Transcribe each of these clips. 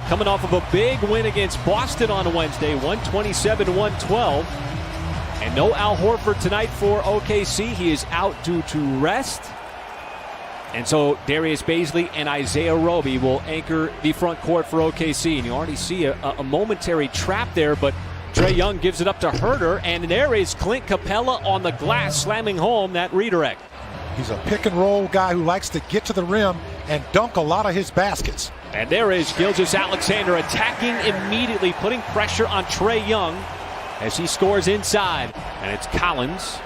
coming off of a big win against Boston on Wednesday, 127-112. And no Al Horford tonight for OKC. He is out due to rest. And so Darius Bazley and Isaiah Roby will anchor the front court for OKC. And you already see a momentary trap there, but Trae Young gives it up to Herter, and there is Clint Capella on the glass slamming home that redirect. He's a pick and roll guy who likes to get to the rim and dunk a lot of his baskets. And there is Gilgeous-Alexander attacking immediately, putting pressure on Trae Young as he scores inside. And it's Collins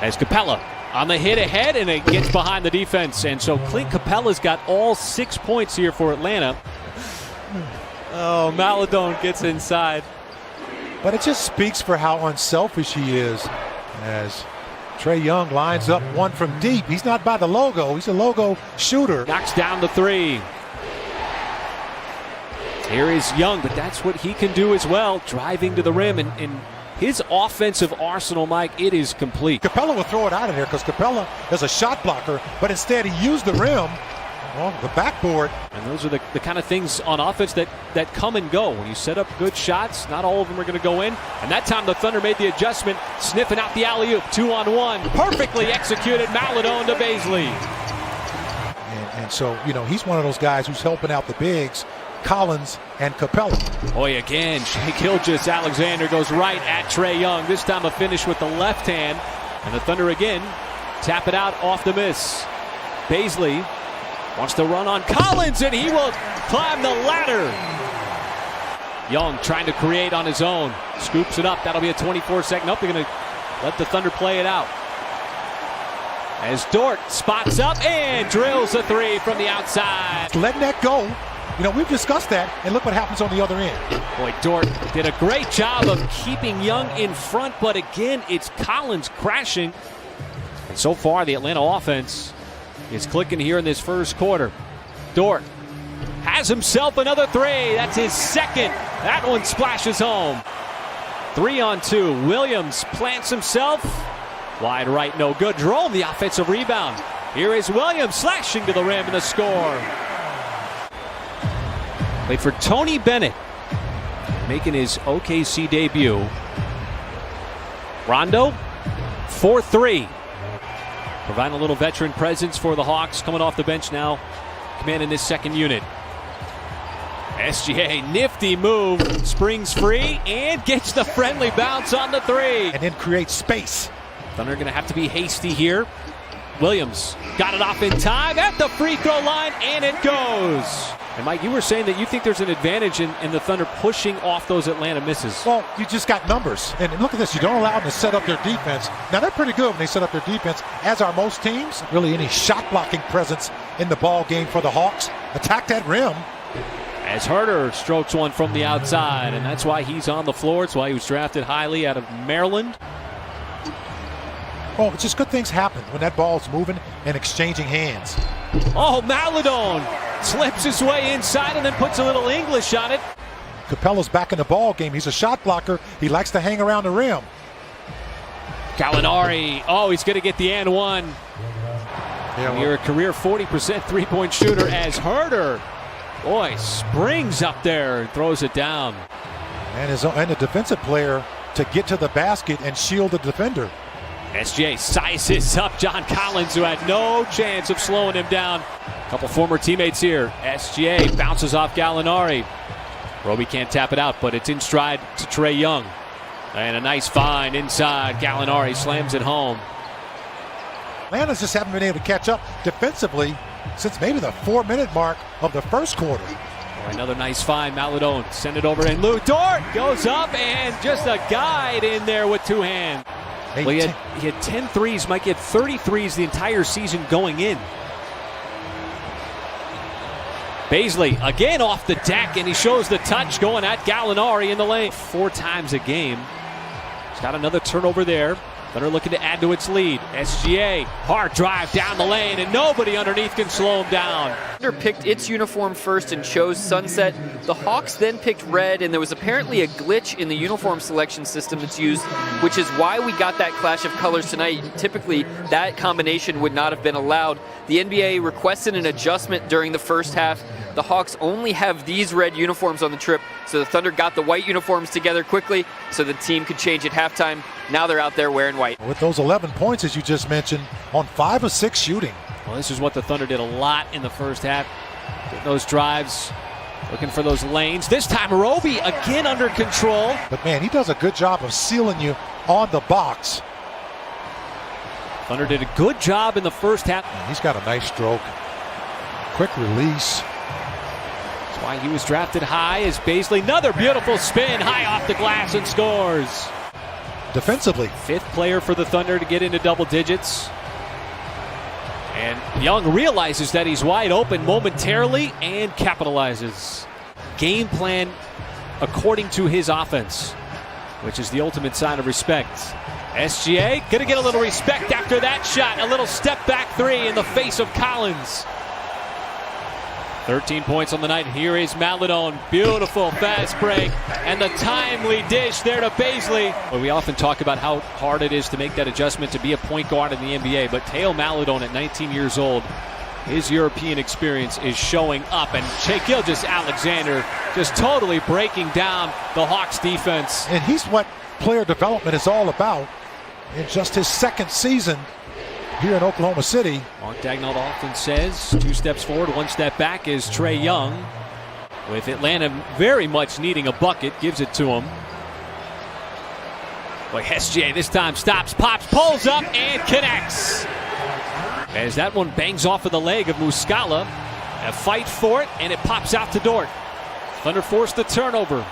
as Capella on the hit ahead, and it gets behind the defense. And so Clint Capella's got all 6 points here for Atlanta. Oh, Maledon gets inside. But it just speaks for how unselfish he is as Trae Young lines up one from deep. He's not by the logo. He's a logo shooter. Knocks down the three. Here is Young, but that's what he can do as well, driving to the rim. And his offensive arsenal, Mike, it is complete. Capella will throw it out of there because Capella is a shot blocker, but instead he used the rim on the backboard. And those are the kind of things on offense that come and go. When you set up good shots, not all of them are going to go in. And that time the Thunder made the adjustment, sniffing out the alley-oop, 2-on-1. Perfectly executed, Maledon to Bazley. And so, you know, he's one of those guys who's helping out the bigs, Collins and Capella. Boy, again, Gilgeous-Alexander goes right at Trae Young. This time a finish with the left hand. And the Thunder again tap it out off the miss. Bazley wants to run on Collins, and he will climb the ladder. Young trying to create on his own. Scoops it up. That'll be a 24-second up. They're going to let the Thunder play it out. As Dort spots up and drills a three from the outside. Letting that go. You know, we've discussed that, and look what happens on the other end. Boy, Dort did a great job of keeping Young in front, but again, it's Collins crashing. And so far, the Atlanta offense is clicking here in this first quarter. Dort has himself another three. That's his second. That one splashes home. 3-on-2. Williams plants himself. Wide right, no good. Jerome, the offensive rebound. Here is Williams slashing to the rim and the score. Played for Tony Bennett, making his OKC debut. Rondo, 4-3. Providing a little veteran presence for the Hawks, coming off the bench now, commanding this second unit. SGA, nifty move, springs free, and gets the friendly bounce on the three. And then creates space. Thunder going to have to be hasty here. Williams got it off in time at the free throw line, and it goes. And Mike, you were saying that you think there's an advantage in the Thunder pushing off those Atlanta misses. Well, you just got numbers. And look at this. You don't allow them to set up their defense. Now, they're pretty good when they set up their defense, as are most teams. Really any shot blocking presence in the ball game for the Hawks. Attack that rim. As Herter strokes one from the outside, and that's why he's on the floor. It's why he was drafted highly out of Maryland. Well, it's just good things happen when that ball's moving and exchanging hands. Oh, Maledon slips his way inside and then puts a little English on it. Capella's back in the ball game. He's a shot blocker. He likes to hang around the rim. Gallinari, oh, he's going to get the and one. Yeah, you're a career 40% three-point shooter as Herter, boy, springs up there and throws it down. And the defensive player to get to the basket and shield the defender. SGA sizes up John Collins, who had no chance of slowing him down. A couple former teammates here. SGA bounces off Gallinari. Roby can't tap it out, but it's in stride to Trae Young. And a nice find inside. Gallinari slams it home. Atlanta's just haven't been able to catch up defensively since maybe the 4-minute mark of the first quarter. Another nice find. Maledon send it over, and Lou Dort goes up and just a guide in there with two hands. Well, he had 10 threes. Mike, he had 30 threes the entire season going in. Bazley again off the deck, and he shows the touch going at Gallinari in the lane. 4 times a game. He's got another turnover there. Thunder looking to add to its lead. SGA, hard drive down the lane, and nobody underneath can slow him down. Thunder picked its uniform first and chose sunset. The Hawks then picked red, and there was apparently a glitch in the uniform selection system that's used, which is why we got that clash of colors tonight. Typically, that combination would not have been allowed. The NBA requested an adjustment during the first half. The Hawks only have these red uniforms on the trip, so the Thunder got the white uniforms together quickly so the team could change at halftime. Now they're out there wearing white. With those 11 points, as you just mentioned, on 5 of 6 shooting. Well, this is what the Thunder did a lot in the first half. Getting those drives, looking for those lanes. This time, Roby again under control. But man, he does a good job of sealing you on the box. Thunder did a good job in the first half. He's got a nice stroke. Quick release. That's why he was drafted high as Bazley. Another beautiful spin, high off the glass and scores. Defensively. 5th player for the Thunder to get into double digits. And Young realizes that he's wide open momentarily and capitalizes. Game plan according to his offense, which is the ultimate sign of respect. SGA gonna get a little respect after that shot. A little step back 3 in the face of Collins. 13 points on the night. Here is Maledon. Beautiful fast break. And the timely dish there to Bazley. Well, we often talk about how hard it is to make that adjustment to be a point guard in the NBA. But Theo Maledon at 19 years old, his European experience is showing up. And Shai Gilgeous-Alexander just totally breaking down the Hawks defense. And he's what player development is all about in just his 2nd season here in Oklahoma City. Mark Daigneault often says 2 steps forward, 1 step back is Trae Young. With Atlanta very much needing a bucket, gives it to him. But SGA this time stops, pops, pulls up, and connects. As that one bangs off of the leg of Muscala. A fight for it, and it pops out to Dort. Thunder forced the turnover.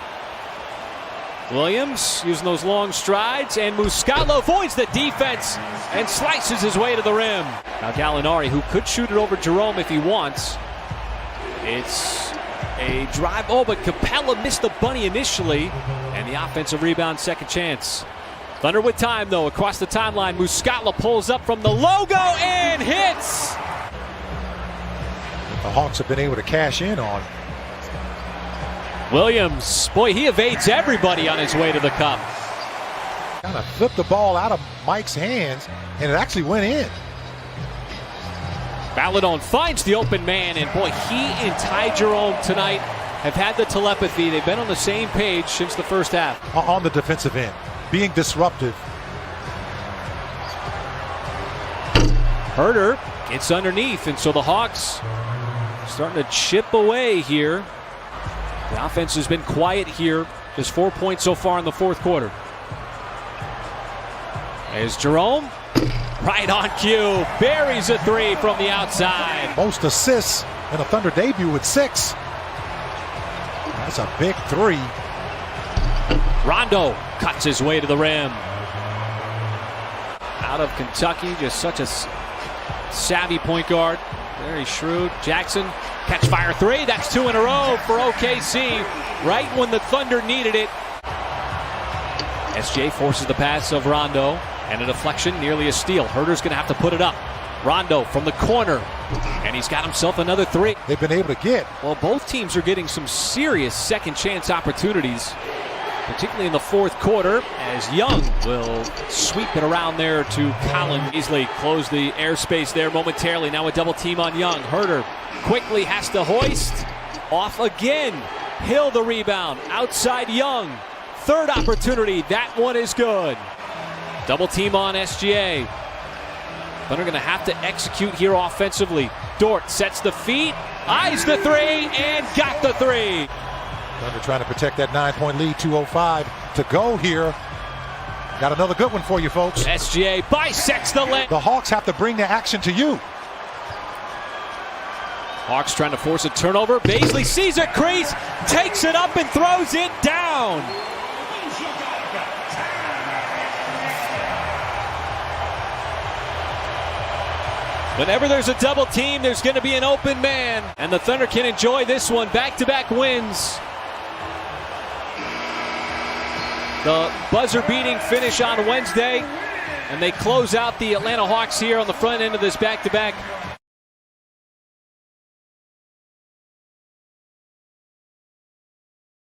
Williams using those long strides, and Muscala avoids the defense and slices his way to the rim. Now Gallinari, who could shoot it over Jerome if he wants. It's a drive. Oh, but Capella missed the bunny initially, and the offensive rebound, second chance. Thunder with time, though, across the timeline. Muscala pulls up from the logo and hits. The Hawks have been able to cash in on. Williams, boy, he evades everybody on his way to the cup. Kind of flipped the ball out of Mike's hands, and it actually went in. Maledon finds the open man, and boy, he and Ty Jerome tonight have had the telepathy. They've been on the same page since the first half. On the defensive end, being disruptive. Herter gets underneath, and so the Hawks starting to chip away here. The offense has been quiet here. Just 4 points so far in the 4th quarter. As Jerome, right on cue, buries a 3 from the outside. Most assists in a Thunder debut with 6. That's a big 3. Rondo cuts his way to the rim. Out of Kentucky, just such a savvy point guard. Very shrewd. Jackson, catch fire 3. That's 2 in a row for OKC. Right when the Thunder needed it. SJ forces the pass of Rondo. And a deflection, nearly a steal. Herter's going to have to put it up. Rondo from the corner. And he's got himself another 3. They've been able to get. Well, both teams are getting some serious second chance opportunities, particularly in the 4th quarter, as Young will sweep it around there to Collins. Easily close the airspace there momentarily. Now a double team on Young. Herter quickly has to hoist. Off again. Hill the rebound. Outside Young. 3rd opportunity. That one is good. Double team on SGA. Thunder going to have to execute here offensively. Dort sets the feet, eyes the 3, and got the 3. Thunder trying to protect that 9-point lead. 2:05 to go here. Got another good one for you, folks. SGA bisects the leg. The Hawks have to bring the action to you. Hawks trying to force a turnover. Bazley sees a crease, takes it up and throws it down. Whenever there's a double team, there's going to be an open man. And the Thunder can enjoy this one. Back-to-back wins. The buzzer-beating finish on Wednesday. And they close out the Atlanta Hawks here on the front end of this back-to-back.